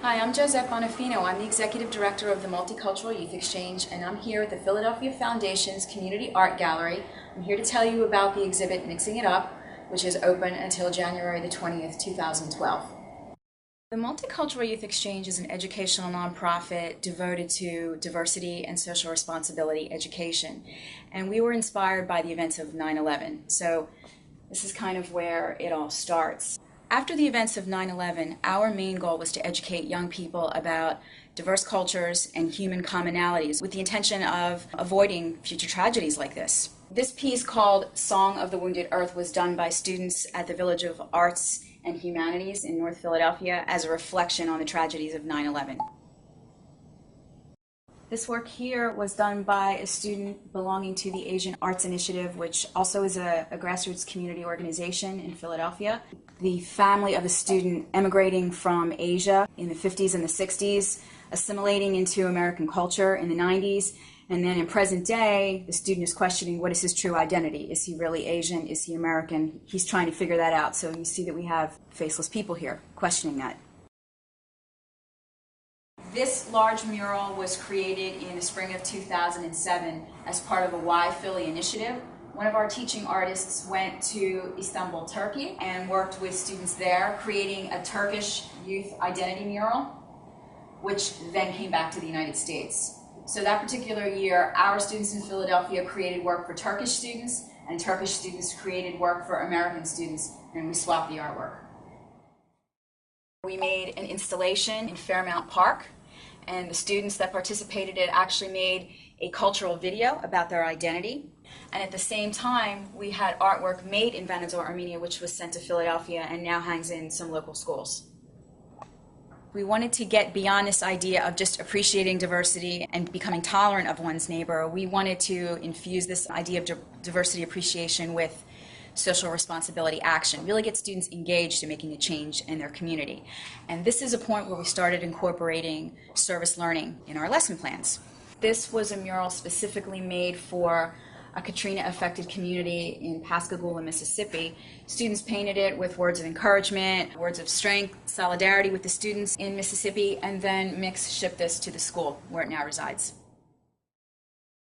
Hi, I'm Josette Bonafino. I'm the Executive Director of the Multicultural Youth Exchange, and I'm here at the Philadelphia Foundation's Community Art Gallery. I'm here to tell you about the exhibit Mixing It Up, which is open until January the 20th, 2012. The Multicultural Youth Exchange is an educational nonprofit devoted to diversity and social responsibility education, and we were inspired by the events of 9/11. So this is kind of where it all starts. After the events of 9/11, our main goal was to educate young people about diverse cultures and human commonalities with the intention of avoiding future tragedies like this. This piece called Song of the Wounded Earth was done by students at the Village of Arts and Humanities in North Philadelphia as a reflection on the tragedies of 9/11. This work here was done by a student belonging to the Asian Arts Initiative, which also is a grassroots community organization in Philadelphia. The family of the student emigrating from Asia in the 50s and the 60s, assimilating into American culture in the 90s, and then in present day, the student is questioning what is his true identity. Is he really Asian? Is he American? He's trying to figure that out. So you see that we have faceless people here questioning that. This large mural was created in the spring of 2007 as part of a Why Philly initiative. One of our teaching artists went to Istanbul, Turkey, and worked with students there, creating a Turkish youth identity mural, which then came back to the United States. So that particular year, our students in Philadelphia created work for Turkish students, and Turkish students created work for American students, and we swapped the artwork. We made an installation in Fairmount Park, and the students that participated in it actually made a cultural video about their identity. And at the same time, we had artwork made in Vanadzor, Armenia, which was sent to Philadelphia and now hangs in some local schools. We wanted to get beyond this idea of just appreciating diversity and becoming tolerant of one's neighbor. We wanted to infuse this idea of diversity appreciation with social responsibility action, really get students engaged in making a change in their community. And this is a point where we started incorporating service learning in our lesson plans. This was a mural specifically made for a Katrina-affected community in Pascagoula, Mississippi. Students painted it with words of encouragement, words of strength, solidarity with the students in Mississippi, and then MYX shipped this to the school where it now resides.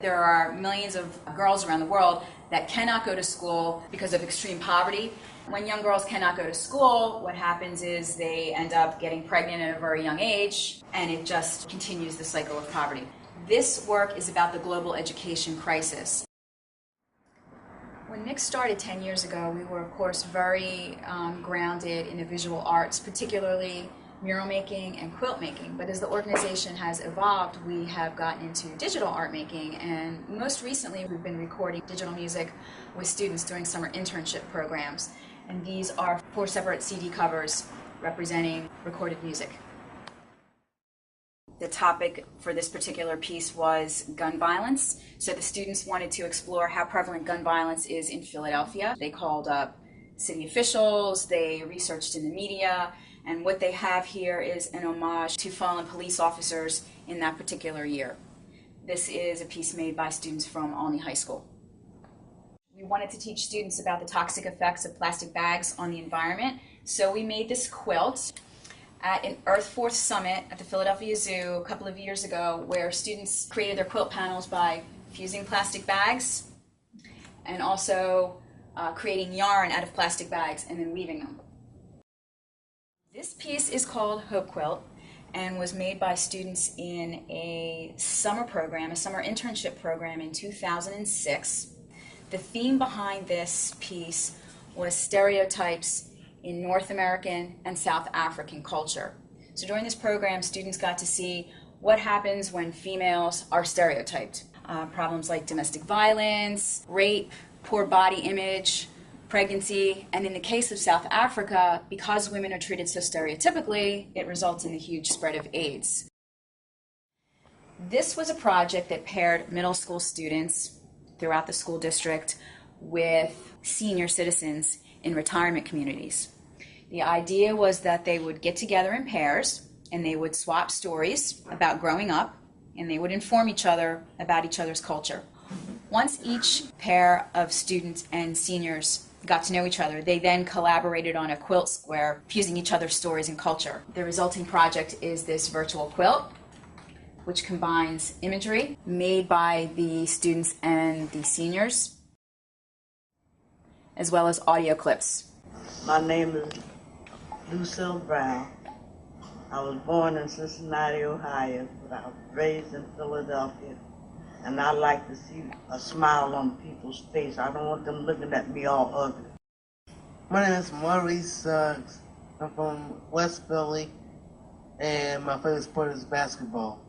There are millions of girls around the world that cannot go to school because of extreme poverty. When young girls cannot go to school, what happens is they end up getting pregnant at a very young age, and it just continues the cycle of poverty. This work is about the global education crisis. When MYX started 10 years ago, we were, of course, very grounded in the visual arts, particularly mural making and quilt making. But as the organization has evolved, we have gotten into digital art making, and most recently we've been recording digital music with students during summer internship programs. And these are 4 separate CD covers representing recorded music. The topic for this particular piece was gun violence. So the students wanted to explore how prevalent gun violence is in Philadelphia. They called up city officials, they researched in the media, and what they have here is an homage to fallen police officers in that particular year. This is a piece made by students from Olney High School. We wanted to teach students about the toxic effects of plastic bags on the environment, so we made this quilt at an Earth Force Summit at the Philadelphia Zoo a couple of years ago, where students created their quilt panels by fusing plastic bags and also creating yarn out of plastic bags and then weaving them. This piece is called Hope Quilt and was made by students in a summer program, a summer internship program in 2006. The theme behind this piece was stereotypes in North American and South African culture. So during this program, students got to see what happens when females are stereotyped. Problems like domestic violence, rape, poor body image, pregnancy, and in the case of South Africa, because women are treated so stereotypically, it results in the huge spread of AIDS. This was a project that paired middle school students throughout the school district with senior citizens in retirement communities. The idea was that they would get together in pairs and they would swap stories about growing up, and they would inform each other about each other's culture. Once each pair of students and seniors got to know each other. They then collaborated on a quilt square, fusing each other's stories and culture. The resulting project is this virtual quilt, which combines imagery made by the students and the seniors, as well as audio clips. My name is Lucille Brown. I was born in Cincinnati, Ohio, but I was raised in Philadelphia. And I like to see a smile on people's face. I don't want them looking at me all ugly. My name is Maurice Suggs. I'm from West Philly, and my favorite sport is basketball.